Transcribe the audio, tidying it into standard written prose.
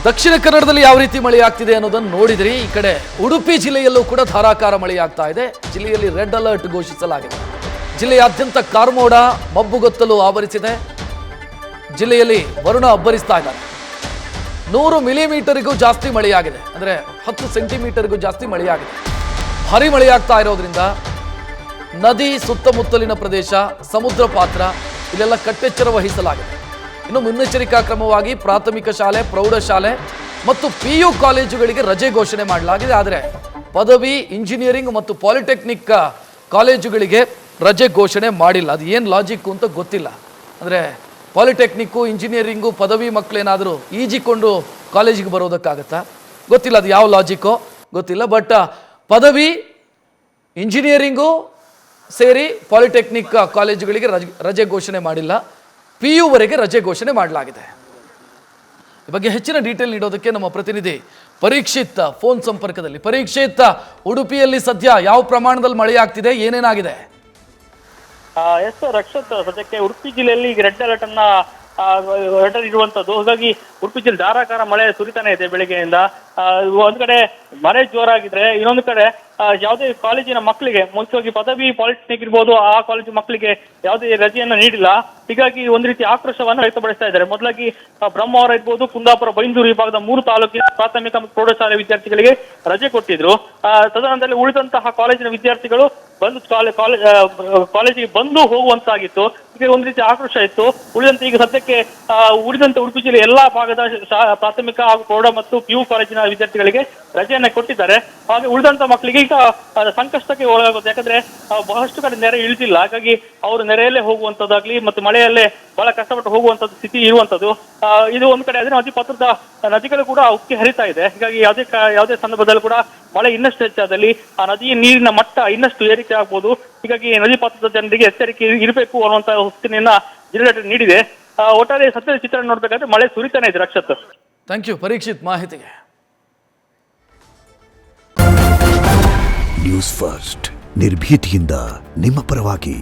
ದಕ್ಷಿಣ ಕನ್ನಡದಲ್ಲಿ ಯಾವ ರೀತಿ ಮಳೆ ಆಗ್ತಿದೆ ಅನ್ನೋದನ್ನು ನೋಡಿದ್ರಿ. ಈ ಕಡೆ ಉಡುಪಿ ಜಿಲ್ಲೆಯಲ್ಲೂ ಕೂಡ ಧಾರಾಕಾರ ಮಳೆಯಾಗ್ತಾ ಇದೆ. ಜಿಲ್ಲೆಯಲ್ಲಿ ರೆಡ್ ಅಲರ್ಟ್ ಘೋಷಿಸಲಾಗಿದೆ. ಜಿಲ್ಲೆಯಾದ್ಯಂತ ಕಾರ್ಮೋಡ ಮಬ್ಬುಗೊತ್ತಲು ಆವರಿಸಿದೆ. ಜಿಲ್ಲೆಯಲ್ಲಿ ವರುಣ ಅಬ್ಬರಿಸ್ತಾ ಇದ್ದಾರೆ. 100 ಮಿಲಿಮೀಟರ್ಗೂ ಜಾಸ್ತಿ ಮಳೆಯಾಗಿದೆ, ಅಂದರೆ 10 ಸೆಂಟಿಮೀಟರ್ಗೂ ಜಾಸ್ತಿ ಮಳೆಯಾಗಿದೆ. ಭಾರಿ ಮಳೆಯಾಗ್ತಾ ಇರೋದ್ರಿಂದ ನದಿ ಸುತ್ತಮುತ್ತಲಿನ ಪ್ರದೇಶ, ಸಮುದ್ರ ಪಾತ್ರ ಇಲ್ಲೆಲ್ಲ ಕಟ್ಟೆಚ್ಚರ ವಹಿಸಲಾಗಿದೆ. ಇನ್ನು ಮುನ್ನೆಚ್ಚರಿಕಾ ಕ್ರಮವಾಗಿ ಪ್ರಾಥಮಿಕ ಶಾಲೆ, ಪ್ರೌಢಶಾಲೆ ಮತ್ತು PU ಕಾಲೇಜುಗಳಿಗೆ ರಜೆ ಘೋಷಣೆ ಮಾಡಲಾಗಿದೆ. ಆದರೆ ಪದವಿ, ಇಂಜಿನಿಯರಿಂಗ್ ಮತ್ತು ಪಾಲಿಟೆಕ್ನಿಕ್ ಕಾಲೇಜುಗಳಿಗೆ ರಜೆ ಘೋಷಣೆ ಮಾಡಿಲ್ಲ. ಅದು ಏನು ಲಾಜಿಕ್ಕು ಅಂತ ಗೊತ್ತಿಲ್ಲ. ಅಂದರೆ ಪಾಲಿಟೆಕ್ನಿಕ್ಕು, ಇಂಜಿನಿಯರಿಂಗು, ಪದವಿ ಮಕ್ಕಳೇನಾದರೂ ಈಜಿಕೊಂಡು ಕಾಲೇಜಿಗೆ ಬರೋದಕ್ಕಾಗತ್ತಾ ಗೊತ್ತಿಲ್ಲ. ಅದು ಯಾವ ಲಾಜಿಕ್ಕೋ ಗೊತ್ತಿಲ್ಲ. ಬಟ್ ಪದವಿ, ಇಂಜಿನಿಯರಿಂಗು ಸೇರಿ ಪಾಲಿಟೆಕ್ನಿಕ್ ಕಾಲೇಜುಗಳಿಗೆ ರಜೆ ಘೋಷಣೆ ಮಾಡಿಲ್ಲ. PU ವರೆಗೆ ರಜೆ ಘೋಷಣೆ ಮಾಡಲಾಗಿದೆ. ಈ ಬಗ್ಗೆ ಹೆಚ್ಚಿನ ಡೀಟೇಲ್ ನೀಡೋದಕ್ಕೆ ನಮ್ಮ ಪ್ರತಿನಿಧಿ ಪರೀಕ್ಷಿತ್ ಫೋನ್ ಸಂಪರ್ಕದಲ್ಲಿ. ಪರೀಕ್ಷಿತ್, ಉಡುಪಿಯಲ್ಲಿ ಸದ್ಯ ಯಾವ ಪ್ರಮಾಣದಲ್ಲಿ ಮಳೆ ಆಗ್ತಿದೆ, ಏನೇನಾಗಿದೆ? ಎಸ್ ರಕ್ಷತ್, ಸದ್ಯಕ್ಕೆ ಉಡುಪಿ ಜಿಲ್ಲೆಯಲ್ಲಿ ರೆಡ್ ಅಲರ್ಟ್ ಅನ್ನ ಇರುವಂತದ್ದು. ಹಾಗಾಗಿ ಉಡುಪಿ ಜಿಲ್ಲೆ ಧಾರಾಕಾರ ಮಳೆ ಸುರಿತಾನೆ ಇದೆ ಬೆಳಿಗ್ಗೆಯಿಂದ. ಒಂದ್ ಕಡೆ ಮಳೆ ಜೋರಾಗಿದ್ರೆ, ಇನ್ನೊಂದು ಕಡೆ ಯಾವುದೇ ಕಾಲೇಜಿನ ಮಕ್ಕಳಿಗೆ, ಮುಖ್ಯವಾಗಿ ಪದವಿ, ಪಾಲಿಟೆಕ್ನಿಕ್ ಇರ್ಬೋದು, ಆ ಕಾಲೇಜು ಮಕ್ಕಳಿಗೆ ಯಾವುದೇ ರಜೆಯನ್ನ ನೀಡಿಲ್ಲ. ಹೀಗಾಗಿ ಒಂದು ರೀತಿ ಆಕ್ರೋಶವನ್ನು ವ್ಯಕ್ತಪಡಿಸ್ತಾ ಇದ್ದಾರೆ. ಮೊದಲಾಗಿ ಬ್ರಹ್ಮಾವರ ಇರ್ಬೋದು, ಕುಂದಾಪುರ, ಬೈಂದೂರು ವಿಭಾಗದ 3 ತಾಲೂಕಿನ ಪ್ರಾಥಮಿಕ ಮತ್ತು ಪ್ರೌಢಶಾಲೆ ವಿದ್ಯಾರ್ಥಿಗಳಿಗೆ ರಜೆ ಕೊಟ್ಟಿದ್ರು. ತದನಂತರ ಉಳಿದಂತಹ ಕಾಲೇಜಿನ ವಿದ್ಯಾರ್ಥಿಗಳು ಬಂದು ಕಾಲೇಜಿಗೆ ಬಂದು ಹೋಗುವಂತಾಗಿತ್ತು. ಈಗ ಒಂದು ರೀತಿ ಆಕ್ರೋಶ ಇತ್ತು. ಉಳಿದಂತೆ ಈಗ ಸದ್ಯಕ್ಕೆ ಉಳಿದಂತೆ ಉಡುಪಿ ಜಿಲ್ಲೆ ಎಲ್ಲಾ ಭಾಗದ ಪ್ರಾಥಮಿಕ ಹಾಗೂ ಪ್ರೌಢ ಮತ್ತು PU ಕಾಲೇಜಿನ ವಿದ್ಯಾರ್ಥಿಗಳಿಗೆ ರಜೆಯನ್ನ ಕೊಟ್ಟಿದ್ದಾರೆ. ಹಾಗೆ ಉಳಿದಂತ ಮಕ್ಕಳಿಗೆ ಈಗ ಸಂಕಷ್ಟಕ್ಕೆ ಒಳಗಾಗುತ್ತೆ. ಯಾಕಂದ್ರೆ ಬಹಳಷ್ಟು ಕಡೆ ನೆರೆ ಇಳಿದಿಲ್ಲ. ಹಾಗಾಗಿ ಅವರು ನೆರೆಯಲ್ಲೇ ಹೋಗುವಂತದ್ದಾಗ್ಲಿ ಮತ್ತು ಮಳೆಯಲ್ಲೇ ಬಹಳ ಕಷ್ಟಪಟ್ಟು ಹೋಗುವಂತದ್ದು ಸ್ಥಿತಿ ಇರುವಂತದ್ದು. ಇದು ಒಂದ್ ಕಡೆ ಆದ್ರೆ ನದಿ ಪಾತ್ರದ ನದಿಗಳು ಕೂಡ ಉಕ್ಕಿ ಹರಿತಾ ಇದೆ. ಹೀಗಾಗಿ ಯಾವುದೇ ಸಂದರ್ಭದಲ್ಲಿ ಕೂಡ ಮಳೆ ಇನ್ನಷ್ಟು ಹೆಚ್ಚಾದಲ್ಲಿ ಆ ನದಿಯ ನೀರಿನ ಮಟ್ಟ ಇನ್ನಷ್ಟು ಏರಿಕೆ ಆಗ್ಬೋದು. ಹೀಗಾಗಿ ನದಿ ಪಾತ್ರದ ಜನರಿಗೆ ಎಚ್ಚರಿಕೆ ಇರಬೇಕು ಅನ್ನುವಂತ ಸೂಚನೆಯನ್ನ ಜಿಲ್ಲಾಡಳಿತ ನೀಡಿದೆ. ಒಟ್ಟಾರೆ ಸದ್ಯದ ಚಿತ್ರಣ ನೋಡ್ಬೇಕಾದ್ರೆ ಮಳೆ ಸುರಿತಾನೆ ಇದೆ. ರಕ್ಷತ್, ಥ್ಯಾಂಕ್ ಯು ಪರೀಕ್ಷಿತ್ ಮಾಹಿತಿಗೆ. ನ್ಯೂಸ್ ಫಸ್ಟ್, ನಿರ್ಭೀತಿಯಿಂದ ನಿಮ್ಮ ಪರವಾಗಿ.